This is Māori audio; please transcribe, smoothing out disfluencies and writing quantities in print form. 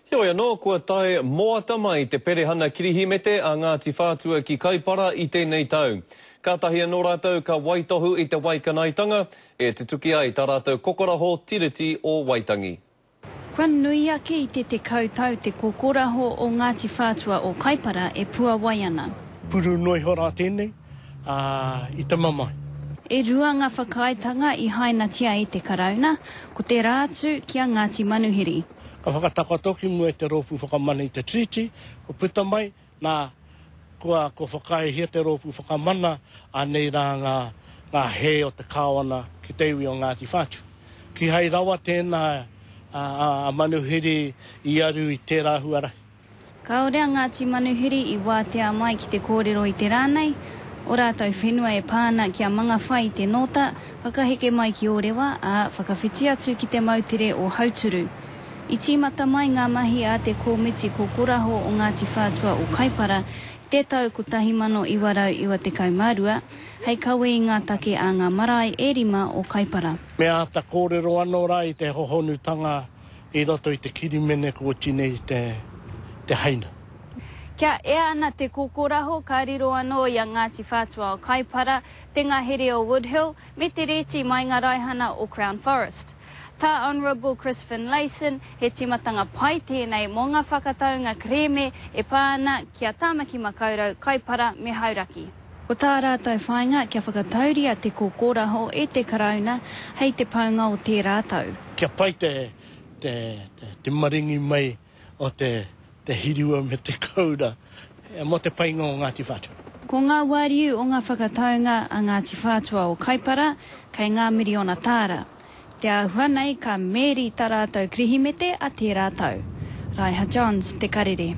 Heoi anō, kua tae moata mai te perehana kirihimete a Ngāti Whātua ki Kaipara i tēnei tau. Kātahi anō rātou ka waitohu i te waikanaitanga, e te tuki ai tā rātou kokoraho tiriti o Waitangi. Kua nui ake i te kautau te kokoraho o Ngāti Whātua o Kaipara e puawai ana. Puru noi hora tēnei, i te mamai. E rua ngā whakaaetanga i hainatia i te karauna, ko te rātu kia Ngāti Manuhiri. Ka whakatako mua te rōpū whakamana i te triti, ko puta mai, nā ko whakaehia te rōpū whakamana, a nei rā ngā he o te kāwana ki te iwi o Ngāti Whātua. Ki hei rawa tēnā a Manuhiri i aru i tērā huarahi. Ka orea Ngāti Manuhiri i wātea mai ki te kōrero i te rānei, o rātou whenua e pāna kia manga whai te nota, whakaheke mai ki Orewa, a whakawhiti atu ki te mautere o Hauturu. I tīmata mai ngā mahi a te kōmiti kokoraho o Ngāti Whātua o Kaipara, te tau ko tahi mano i warau iwa te kaumārua, hei kawe i ngā take a ngā marae e rima o Kaipara. Me ata kōrero anō rā i te hohonutanga i roto i te kirimene ko tine i te haina. Kia e ana te kokoraho ka riro anō i a Ngāti Whātua o Kaipara, te ngahere o Woodhill, me te reti mai ngā raihana o Crown Forest. Tā Honourable Chris Finlayson, he timatanga pai tēnei mō ngā whakataunga kreme e pāna kia tāmaki makaurau Kaipara me Hauraki. Ko tā rātou whainga kia whakatauria te kokoraho e te karauna hei te paunga o te rātou. Kia pai te maringi mai o te hiriua me te kaura, mo te painga o Ngāti Whātua. Ko ngā wariu o ngā whakataunga a Ngāti Whātua o Kaipara, kei ngā miriona tāra. Te ahua nei ka meri tā rātou krihimete a te rātou. Raiha Johns, te karere.